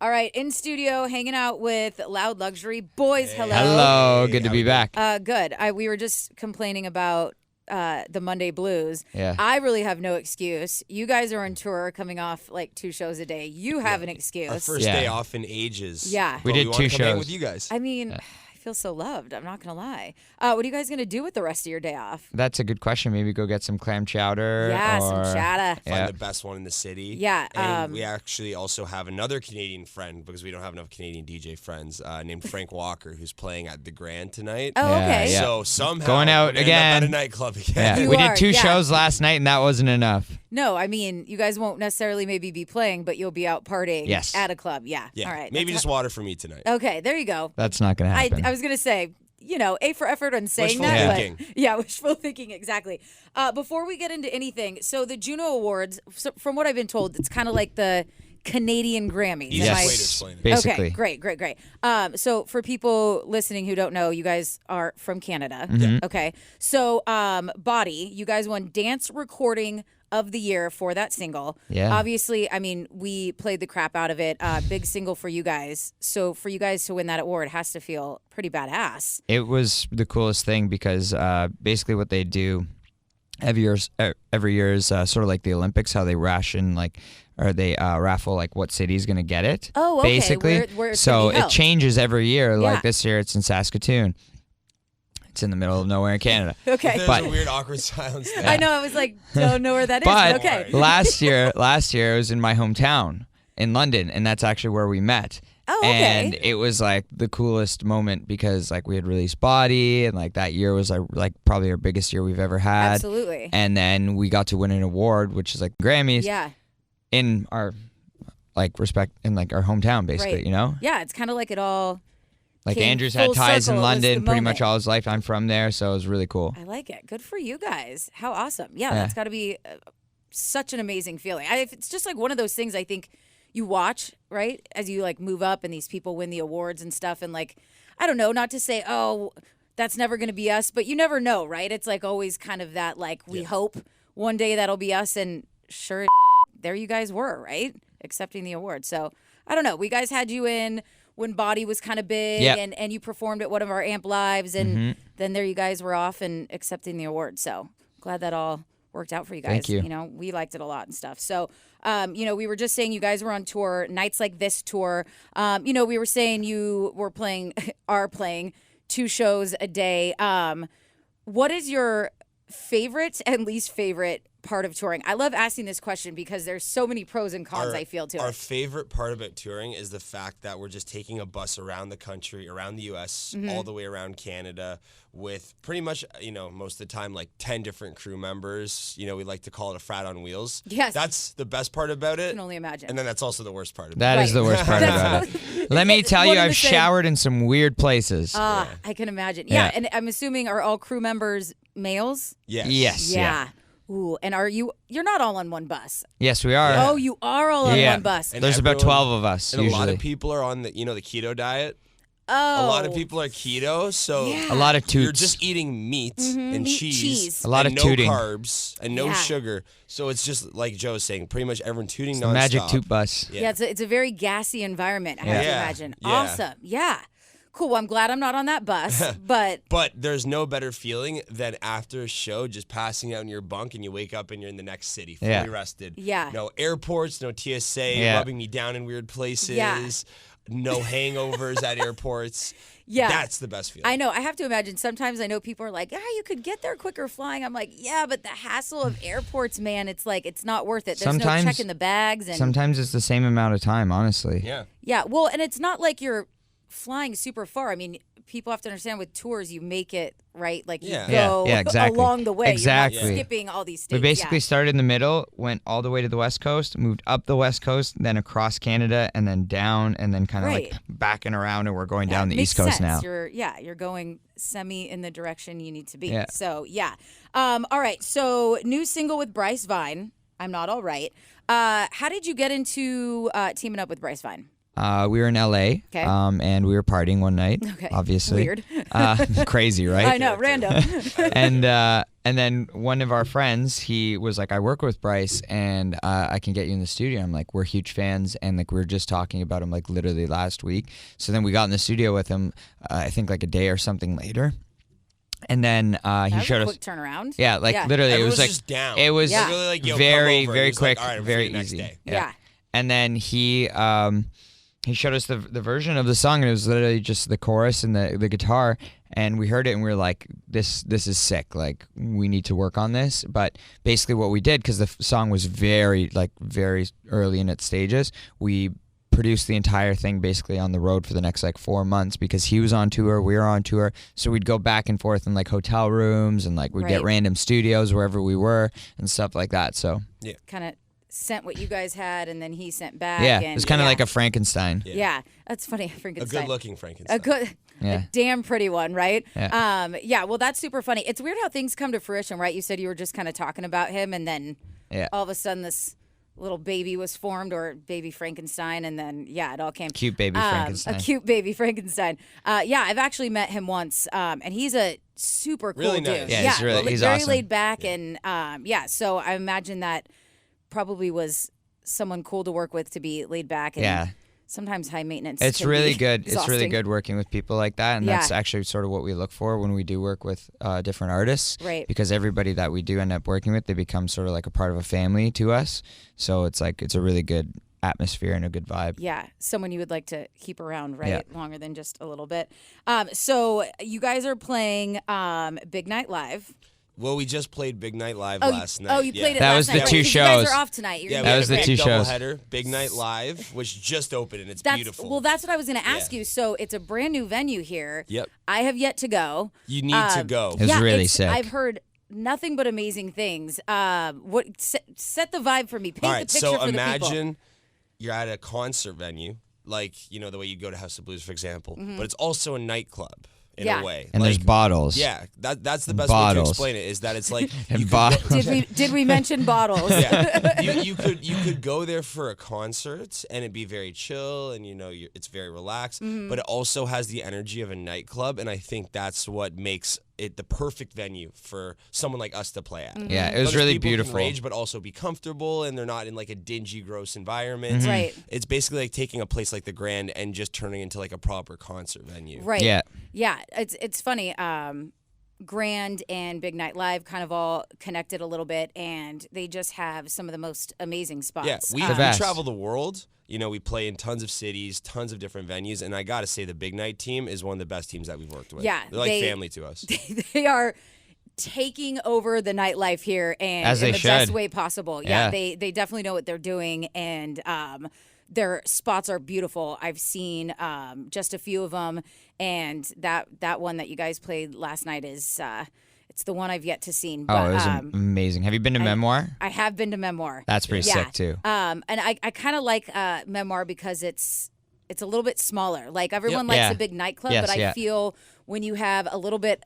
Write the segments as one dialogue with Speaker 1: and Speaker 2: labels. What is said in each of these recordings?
Speaker 1: All right, in studio, hanging out with Loud Luxury. Boys, hello.
Speaker 2: Hello, good to be back.
Speaker 1: Good. We were just complaining about the Monday Blues.
Speaker 2: Yeah.
Speaker 1: I really have no excuse. You guys are on tour coming off like 2 shows a day. You have an excuse.
Speaker 3: Our first day off in ages.
Speaker 1: Yeah.
Speaker 2: We did 2 shows
Speaker 3: with you guys.
Speaker 1: I mean, I feel so loved. I'm not going to lie. What are you guys going to do with the rest of your day off?
Speaker 2: That's a good question. Maybe go get some clam chowder.
Speaker 1: Yeah,
Speaker 2: or,
Speaker 1: some chowder.
Speaker 3: Find the best one in the city.
Speaker 1: Yeah.
Speaker 3: And we actually also have another Canadian friend, because we don't have enough Canadian DJ friends, named Frank Walker, who's playing at the Grand tonight.
Speaker 1: Oh, okay.
Speaker 2: Yeah.
Speaker 3: So somehow
Speaker 2: Going out
Speaker 3: we're gonna
Speaker 2: again.
Speaker 3: end up at a nightclub again.
Speaker 1: You
Speaker 2: We
Speaker 1: are,
Speaker 2: did 2
Speaker 1: yeah.
Speaker 2: shows last night, and that wasn't enough.
Speaker 1: No, I mean, you guys won't necessarily maybe be playing, but you'll be out partying
Speaker 2: Yes.
Speaker 1: at a club. Yeah.
Speaker 3: Yeah.
Speaker 1: All right.
Speaker 3: Maybe
Speaker 1: That's
Speaker 3: just water for me tonight.
Speaker 1: Okay, there you go.
Speaker 2: That's not going to happen.
Speaker 1: I was going to say, A for effort on saying
Speaker 3: Wishful
Speaker 1: that.
Speaker 3: thinking.
Speaker 1: But yeah, wishful thinking, exactly. Before we get into anything, so the Juno Awards, from what I've been told, it's kind of like the Canadian GRAMMYs.
Speaker 3: Easiest
Speaker 1: Am I-
Speaker 3: way to explain it.
Speaker 2: Basically.
Speaker 1: Okay, great. So for people listening who don't know, you guys are from Canada.
Speaker 2: Mm-hmm.
Speaker 1: Okay. So Body, you guys won Dance Recording of the Year for that single.
Speaker 2: Yeah.
Speaker 1: Obviously, I mean, we played the crap out of it. Big single for you guys. So for you guys to win that award has to feel pretty badass.
Speaker 2: It was the coolest thing because basically what they do every year is sort of like the Olympics, how they ration they raffle like what city's going to get it.
Speaker 1: Oh, okay.
Speaker 2: Basically.
Speaker 1: Where it's
Speaker 2: so
Speaker 1: gonna be
Speaker 2: it
Speaker 1: held.
Speaker 2: changes every year.
Speaker 1: Yeah.
Speaker 2: Like this year it's in Saskatoon. It's in the middle of nowhere in Canada.
Speaker 1: Okay.
Speaker 3: There's
Speaker 2: But-
Speaker 3: a weird awkward silence there.
Speaker 1: I know. I was like, don't know where that is.
Speaker 2: But
Speaker 1: Okay.
Speaker 2: last year it was in my hometown in London, and that's actually where we met.
Speaker 1: Oh, okay.
Speaker 2: And it was like the coolest moment because like we had released Body, and like that year was like probably our biggest year we've ever had.
Speaker 1: Absolutely.
Speaker 2: And then we got to win an award, which is like Grammys,
Speaker 1: Yeah.
Speaker 2: in our like respect in like our hometown, basically.
Speaker 1: Right.
Speaker 2: You know,
Speaker 1: Yeah. It's kind of like it all.
Speaker 2: like
Speaker 1: Came
Speaker 2: Andrew's had
Speaker 1: full
Speaker 2: ties
Speaker 1: circle.
Speaker 2: in
Speaker 1: It was
Speaker 2: London
Speaker 1: the
Speaker 2: pretty much
Speaker 1: moment.
Speaker 2: all his life. I'm from there, so it was really cool.
Speaker 1: I like it. Good for you guys. How awesome. Yeah,
Speaker 2: Yeah.
Speaker 1: that's got to be such an amazing feeling. It's just like one of those things I think you watch, right, as you like move up and these people win the awards and stuff. And like, I don't know, not to say, oh, that's never going to be us, but you never know, right? It's like always kind of that like, we hope one day that'll be us. And sure, there you guys were, right? Accepting the award. So I don't know. We guys had you in when Body was kind of big,
Speaker 2: Yep.
Speaker 1: and you performed at one of our Amp Lives, and then there you guys were off and accepting the award. So glad that all worked out for you guys.
Speaker 2: Thank you.
Speaker 1: You know, we liked it a lot and stuff. So, we were just saying you guys were on tour, Nights Like This tour. We were saying you were are playing 2 shows a day. What is your favorite and least favorite part of touring? I love asking this question because there's so many pros and cons I feel to
Speaker 3: Our
Speaker 1: it.
Speaker 3: favorite part about touring is the fact that we're just taking a bus around the country, around the U.S.,
Speaker 1: Mm-hmm.
Speaker 3: all the way around Canada, with pretty much, most of the time, like 10 different crew members. We like to call it a frat on wheels.
Speaker 1: Yes.
Speaker 3: That's the best part about
Speaker 1: I
Speaker 3: it.
Speaker 1: can only imagine.
Speaker 3: And then that's also the worst part about
Speaker 2: That is
Speaker 1: Right.
Speaker 2: the worst part about it. Let me tell
Speaker 1: One
Speaker 2: you,
Speaker 1: and
Speaker 2: I've
Speaker 1: the same.
Speaker 2: showered in some weird places.
Speaker 1: I can imagine. Yeah,
Speaker 2: Yeah.
Speaker 1: and I'm assuming are all crew members males?
Speaker 3: it.
Speaker 2: Yes.
Speaker 1: Yeah. Ooh, and you're not all on one bus.
Speaker 2: Yes, we are.
Speaker 1: Oh, you are all on
Speaker 2: Yeah.
Speaker 1: one bus.
Speaker 3: And
Speaker 2: There's about
Speaker 3: everyone-
Speaker 2: 12 of us
Speaker 3: And
Speaker 2: usually.
Speaker 3: a lot of people are on the keto diet.
Speaker 1: Oh.
Speaker 3: A lot of people are keto, so
Speaker 1: Yeah.
Speaker 2: A lot of toots.
Speaker 3: you're just eating meat and
Speaker 1: Meat,
Speaker 3: cheese,
Speaker 1: cheese.
Speaker 2: A lot
Speaker 3: and
Speaker 2: of
Speaker 3: no
Speaker 2: tooting.
Speaker 3: carbs and no
Speaker 1: Yeah.
Speaker 3: sugar. So it's just like Joe was saying, pretty much everyone tooting
Speaker 2: the
Speaker 3: nonstop.
Speaker 2: magic toot bus.
Speaker 1: Yeah, it's a very gassy environment, I have to
Speaker 3: Yeah.
Speaker 1: imagine.
Speaker 3: Yeah.
Speaker 1: Awesome. Yeah. Cool. Well, I'm glad I'm not on that bus, but
Speaker 3: But there's no better feeling than after a show just passing out in your bunk and you wake up and you're in the next city, fully
Speaker 2: Yeah.
Speaker 3: rested.
Speaker 1: Yeah.
Speaker 3: No airports, no TSA,
Speaker 2: Yeah.
Speaker 3: rubbing me down in weird places.
Speaker 1: Yeah.
Speaker 3: No hangovers at airports.
Speaker 1: yeah.
Speaker 3: That's the best feeling.
Speaker 1: I know. I have to imagine sometimes I know people are like, you could get there quicker flying. I'm like, yeah, but the hassle of airports, man, it's like, it's not worth it. There's
Speaker 2: Sometimes-
Speaker 1: no checking the bags. And
Speaker 2: Sometimes it's the same amount of time, honestly.
Speaker 3: Yeah.
Speaker 1: yeah, well, and it's not like you're flying super far. I mean, people have to understand with tours, you make it, right? Like you
Speaker 3: Yeah.
Speaker 1: go
Speaker 2: Yeah, exactly.
Speaker 1: along the way.
Speaker 2: Exactly.
Speaker 1: You're not skipping all these states.
Speaker 2: We basically started in the middle, went all the way to the West Coast, moved up the West Coast, then across Canada, and then down, and then kind of
Speaker 1: Right.
Speaker 2: like backing around, and we're going
Speaker 1: Yeah,
Speaker 2: down the
Speaker 1: makes
Speaker 2: East Coast
Speaker 1: sense.
Speaker 2: now.
Speaker 1: You're going semi in the direction you need to be.
Speaker 2: Yeah.
Speaker 1: So yeah. All right. So new single with Bryce Vine. I'm Not All Right. How did you get into teaming up with Bryce Vine?
Speaker 2: We were in LA,
Speaker 1: Okay.
Speaker 2: and we were partying one night.
Speaker 1: Okay.
Speaker 2: Obviously,
Speaker 1: Weird.
Speaker 2: Crazy, right?
Speaker 1: I know, random.
Speaker 2: And then one of our friends, he was like, "I work with Bryce, and I can get you in the studio." I'm like, "We're huge fans, and like we were just talking about him like literally last week." So then we got in the studio with him, I think like a day or something later. And then he showed us.
Speaker 1: Quick turnaround.
Speaker 2: Yeah, like literally,
Speaker 3: Everyone
Speaker 2: it was like
Speaker 3: just down.
Speaker 2: it was
Speaker 1: Yeah.
Speaker 3: Literally like, yo,
Speaker 2: very,
Speaker 3: come over.
Speaker 2: very
Speaker 3: He was like,
Speaker 2: quick,
Speaker 3: all right, I'm
Speaker 2: very
Speaker 3: free next
Speaker 2: easy.
Speaker 3: day.
Speaker 1: Yeah.
Speaker 2: And then he showed us the version of the song, and it was literally just the chorus and the guitar, and we heard it, and we were like, this is sick. Like, we need to work on this. But basically, what we did, because the song was very early in its stages, we produced the entire thing basically on the road for the next like 4 months, because he was on tour, we were on tour, so we'd go back and forth in like hotel rooms, and like we'd get random studios wherever we were and stuff like that. So
Speaker 1: kind of sent what you guys had, and then he sent back.
Speaker 2: yeah,
Speaker 1: and,
Speaker 2: it was kind of like a Frankenstein.
Speaker 1: Yeah, that's funny. Frankenstein.
Speaker 3: A good-looking Frankenstein.
Speaker 1: A damn pretty one, right?
Speaker 2: Yeah.
Speaker 1: Well, that's super funny. It's weird how things come to fruition, right? You said you were just kind of talking about him, and then all of a sudden this little baby was formed, or baby Frankenstein, and then it all came.
Speaker 2: Cute baby Frankenstein.
Speaker 1: A cute baby Frankenstein. I've actually met him once, and he's a super cool
Speaker 3: Really
Speaker 1: dude.
Speaker 3: nice.
Speaker 2: Yeah, he's
Speaker 1: very
Speaker 2: awesome.
Speaker 1: laid back, and so I imagine that probably was someone cool to work with, to be laid back and sometimes high maintenance.
Speaker 2: It's
Speaker 1: can
Speaker 2: really
Speaker 1: be
Speaker 2: good. It's really
Speaker 1: exhausting.
Speaker 2: good working with people like that, and that's actually sort of what we look for when we do work with different artists.
Speaker 1: Right.
Speaker 2: Because everybody that we do end up working with, they become sort of like a part of a family to us. So it's like it's a really good atmosphere and a good vibe.
Speaker 1: Yeah, someone you would like to keep around, right? Longer than just a little bit. So you guys are playing Big Night Live.
Speaker 3: Well, we just played Big Night Live last night.
Speaker 1: Oh, you played it
Speaker 2: That
Speaker 1: last
Speaker 2: was
Speaker 1: night.
Speaker 2: the
Speaker 1: right?
Speaker 2: two
Speaker 1: 'Cause You guys
Speaker 2: shows.
Speaker 1: are off tonight. You're gonna
Speaker 2: that
Speaker 1: be
Speaker 2: was
Speaker 1: at
Speaker 2: the
Speaker 1: Big
Speaker 2: two shows.
Speaker 3: Doubleheader, Big Night Live, which just opened, and it's beautiful.
Speaker 1: Well, that's what I was going to ask you. So it's a brand new venue here.
Speaker 3: Yep.
Speaker 1: I have yet to go.
Speaker 3: You need to go.
Speaker 2: It was really sick.
Speaker 1: I've heard nothing but amazing things. What set the vibe for me? Paint
Speaker 3: All
Speaker 1: the
Speaker 3: right,
Speaker 1: picture
Speaker 3: so
Speaker 1: for the people.
Speaker 3: imagine you're at a concert venue, like, the way you go to House of Blues, for example, but it's also a nightclub in a way.
Speaker 2: And there's bottles.
Speaker 3: Yeah, that's the best way to explain it, is that it's like you
Speaker 1: Did we mention bottles?
Speaker 3: Yeah, you could go there for a concert and it'd be very chill, and it's very relaxed, but it also has the energy of a nightclub, and I think that's what makes it the perfect venue for someone like us to play at.
Speaker 2: Yeah, it was
Speaker 3: Because
Speaker 2: really
Speaker 3: people can
Speaker 2: beautiful.
Speaker 3: rage, but also be comfortable, and they're not in like a dingy, gross environment.
Speaker 1: Right.
Speaker 3: It's basically like taking a place like the Grand and just turning into like a proper concert venue.
Speaker 1: Right.
Speaker 2: Yeah.
Speaker 1: Yeah. It's funny. Grand and Big Night Live kind of all connected a little bit, and they just have some of the most amazing spots.
Speaker 3: Yeah, we
Speaker 2: best.
Speaker 3: travel the world. We play in tons of cities, tons of different venues, and I got to say the Big Night team is one of the best teams that we've worked with.
Speaker 1: Yeah,
Speaker 3: They're like family to us.
Speaker 1: They are taking over the nightlife here, and
Speaker 2: As
Speaker 1: in
Speaker 2: they
Speaker 1: the best
Speaker 2: should.
Speaker 1: way possible.
Speaker 2: Yeah.
Speaker 1: They definitely know what they're doing, and their spots are beautiful. I've seen just a few of them, and that one that you guys played last night is it's the one I've yet to see.
Speaker 2: Oh,
Speaker 1: But,
Speaker 2: it was amazing. Have you been to Memoir?
Speaker 1: I have been to Memoir.
Speaker 2: That's pretty sick too.
Speaker 1: And I kind of like Memoir because it's a little bit smaller. Like everyone likes
Speaker 2: Yeah.
Speaker 1: a big nightclub,
Speaker 2: Yes,
Speaker 1: but I
Speaker 2: yeah.
Speaker 1: feel when you have a little bit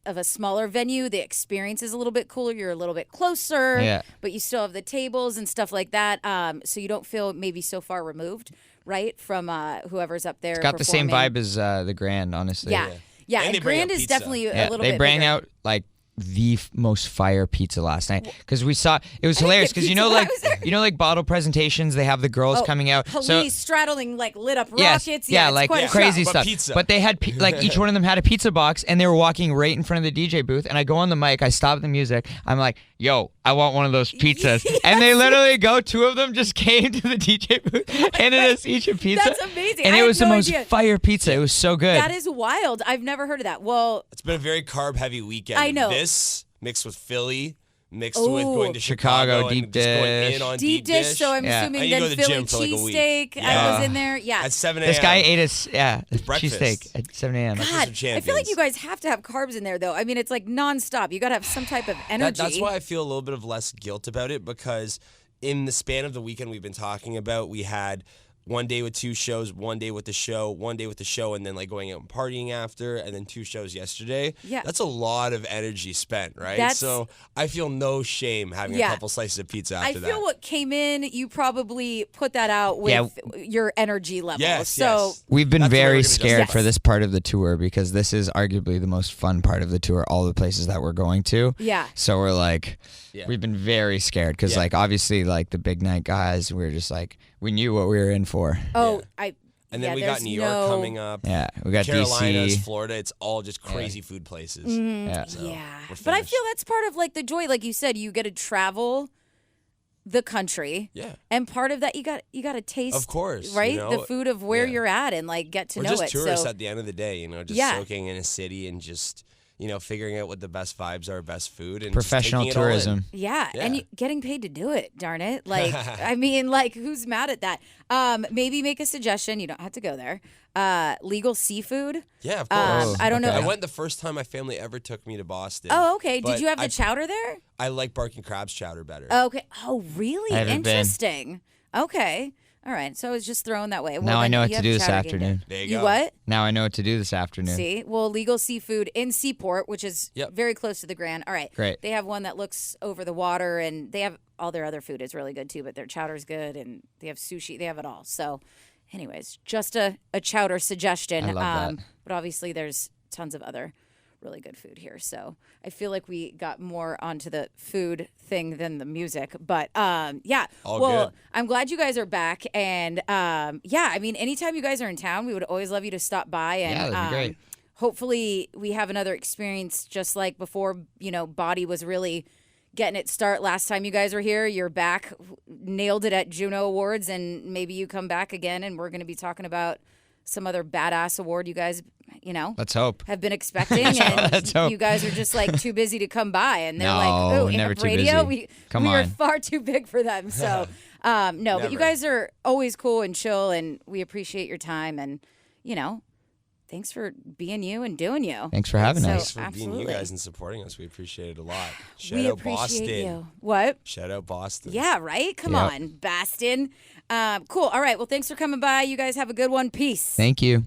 Speaker 1: of a smaller venue, the experience is a little bit cooler. You're a little bit closer,
Speaker 2: Yeah.
Speaker 1: but you still have the tables and stuff like that. So you don't feel maybe so far removed, right, from whoever's up there.
Speaker 2: It's got the same
Speaker 1: performing.
Speaker 2: vibe as the Grand, honestly.
Speaker 1: Yeah.
Speaker 3: And
Speaker 1: And
Speaker 3: they bring
Speaker 1: Grand
Speaker 3: out
Speaker 1: is
Speaker 3: pizza.
Speaker 1: definitely
Speaker 2: Yeah,
Speaker 1: a little
Speaker 2: they
Speaker 1: bit
Speaker 2: bring
Speaker 1: bigger.
Speaker 2: out like the most fire pizza last night, because we saw it was
Speaker 1: I didn't
Speaker 2: hilarious,
Speaker 1: get
Speaker 2: because
Speaker 1: pizza when I was there.
Speaker 2: like bottle presentations, they have the girls coming out.
Speaker 1: Police straddling like lit up
Speaker 2: Yes,
Speaker 1: rockets.
Speaker 2: yeah,
Speaker 1: it's
Speaker 2: like
Speaker 1: quite a
Speaker 2: crazy
Speaker 1: show.
Speaker 3: But
Speaker 2: stuff.
Speaker 3: pizza.
Speaker 2: But they had like each one of them had a pizza box, and they were walking right in front of the DJ booth. And I go on the mic, I stop the music, I'm like, "Yo, I want one of those pizzas." And they literally go. Two of them just came to the DJ booth, handed us each a pizza.
Speaker 1: That's amazing.
Speaker 2: And
Speaker 1: I
Speaker 2: it
Speaker 1: had
Speaker 2: was the
Speaker 1: no
Speaker 2: most
Speaker 1: idea.
Speaker 2: fire pizza. It was so good.
Speaker 1: That is wild. I've never heard of that. Well,
Speaker 3: It's been a very carb-heavy weekend.
Speaker 1: I know.
Speaker 3: This mixed with Philly, mixed
Speaker 1: Ooh.
Speaker 3: with going to
Speaker 2: Chicago,
Speaker 3: and
Speaker 2: deep
Speaker 3: just going
Speaker 2: dish.
Speaker 3: in on
Speaker 1: deep dish. So I'm
Speaker 2: Yeah.
Speaker 1: assuming
Speaker 3: And you
Speaker 1: then
Speaker 3: go to the
Speaker 1: Philly
Speaker 3: gym for like a week.
Speaker 1: cheesesteak. I
Speaker 3: Yeah.
Speaker 1: was in there. Yeah.
Speaker 3: At 7 a.m.
Speaker 2: This guy ate a
Speaker 3: Breakfast.
Speaker 2: cheesesteak at 7 a.m.
Speaker 1: God,
Speaker 3: of
Speaker 1: I feel like
Speaker 3: champions.
Speaker 1: you guys have to have carbs in there, though. I mean, it's like nonstop. You got to have some type of energy.
Speaker 3: That's why I feel a little bit of less guilt about it, because in the span of the weekend we've been talking about, we had one day with 2 shows, one day with the show, one day with the show, and then like going out and partying after, and then 2 shows yesterday.
Speaker 1: Yeah.
Speaker 3: That's a lot of energy spent, right?
Speaker 1: That's-
Speaker 3: So I feel no shame having a couple slices of pizza after that.
Speaker 1: I feel what came in, you probably put that out with your energy level.
Speaker 3: Yes,
Speaker 1: so
Speaker 3: yes.
Speaker 2: We've been
Speaker 3: That's the way we're
Speaker 2: very
Speaker 3: gonna
Speaker 2: scared
Speaker 3: justify
Speaker 2: for
Speaker 3: it.
Speaker 2: this part of the tour because this is arguably the most fun part of the tour, all the places that we're going to.
Speaker 1: Yeah.
Speaker 2: So we're like, we've been very scared because like obviously like the big night guys, we're just like, we knew what we were in for.
Speaker 1: Oh,
Speaker 3: And then we got New York coming up.
Speaker 2: Yeah, we got
Speaker 3: Carolinas,
Speaker 2: DC.
Speaker 3: Florida. It's all just crazy food places.
Speaker 2: Yeah.
Speaker 3: So
Speaker 1: Yeah,
Speaker 3: we're
Speaker 1: but I
Speaker 3: finished.
Speaker 1: feel that's part of like the joy. Like you said, you get to travel the country.
Speaker 3: Yeah.
Speaker 1: And part of that, you got to taste,
Speaker 3: Of course,
Speaker 1: right?
Speaker 3: you know,
Speaker 1: the food of where you're at and like get to
Speaker 3: We're
Speaker 1: know
Speaker 3: just
Speaker 1: it.
Speaker 3: tourists
Speaker 1: So
Speaker 3: at the end of the day, just soaking in a city and just, figuring out what the best vibes are, best food, and
Speaker 2: Professional
Speaker 3: just taking it all in.
Speaker 2: tourism.
Speaker 1: yeah, and you, getting paid to do it. Darn it! Like I mean, like who's mad at that? Maybe make a suggestion. You don't have to go there. Legal seafood.
Speaker 3: Yeah, of course.
Speaker 1: I don't know.
Speaker 3: I went the first time my family ever took me to Boston.
Speaker 1: Oh, okay.
Speaker 3: but
Speaker 1: Did you have the chowder there?
Speaker 3: I like Barking Crab's chowder better.
Speaker 1: Okay. Oh, really?
Speaker 2: I haven't been.
Speaker 1: Interesting. Okay. All right. So I was just thrown that way. Well,
Speaker 2: Now I
Speaker 1: then
Speaker 2: know what
Speaker 1: you
Speaker 2: to
Speaker 1: have
Speaker 2: do
Speaker 1: the
Speaker 2: this
Speaker 1: chowder game
Speaker 2: afternoon.
Speaker 1: day.
Speaker 3: There you
Speaker 1: You
Speaker 3: go.
Speaker 1: what?
Speaker 2: Now I know what to do this afternoon.
Speaker 1: See? Well, Legal Seafood in Seaport, which is
Speaker 3: Yep.
Speaker 1: very close to the Grand. All right.
Speaker 2: Great.
Speaker 1: They have one that looks over the water, and they have all their other food is really good too, but their chowder's good, and they have sushi. They have it all. So, anyways, just a chowder suggestion.
Speaker 2: I love that.
Speaker 1: But obviously, there's tons of other really good food here. So I feel like we got more onto the food thing than the music. But yeah.
Speaker 3: All
Speaker 1: well,
Speaker 3: good.
Speaker 1: I'm glad you guys are back. And yeah, I mean, anytime you guys are in town, we would always love you to stop by. And
Speaker 2: Yeah, that'd be great.
Speaker 1: hopefully we have another experience just like before, Body was really getting its start last time you guys were here. You're back, nailed it at Juno Awards, and maybe you come back again and we're going to be talking about some other badass award you guys,
Speaker 2: Let's hope.
Speaker 1: have been expecting, and
Speaker 2: Let's hope.
Speaker 1: you guys are just like too busy to come by, and they're
Speaker 2: No,
Speaker 1: like, "Oh,
Speaker 2: never
Speaker 1: Amp
Speaker 2: too
Speaker 1: Radio,
Speaker 2: busy.
Speaker 1: we
Speaker 2: Come
Speaker 1: are
Speaker 2: on."
Speaker 1: far too big for them." So, no, but you
Speaker 3: Never.
Speaker 1: guys are always cool and chill, and we appreciate your time, and thanks for being you and doing you.
Speaker 2: Thanks for having
Speaker 1: So,
Speaker 2: us.
Speaker 3: Thanks for being
Speaker 1: absolutely.
Speaker 3: you guys and supporting us. We appreciate it a lot. Shout
Speaker 1: We
Speaker 3: out
Speaker 1: appreciate
Speaker 3: Boston.
Speaker 1: you. What?
Speaker 3: Shout out Boston.
Speaker 1: Yeah, right. Come
Speaker 2: Yep.
Speaker 1: on, Baston. Cool. All right. Well, thanks for coming by. You guys have a good one. Peace.
Speaker 2: Thank you.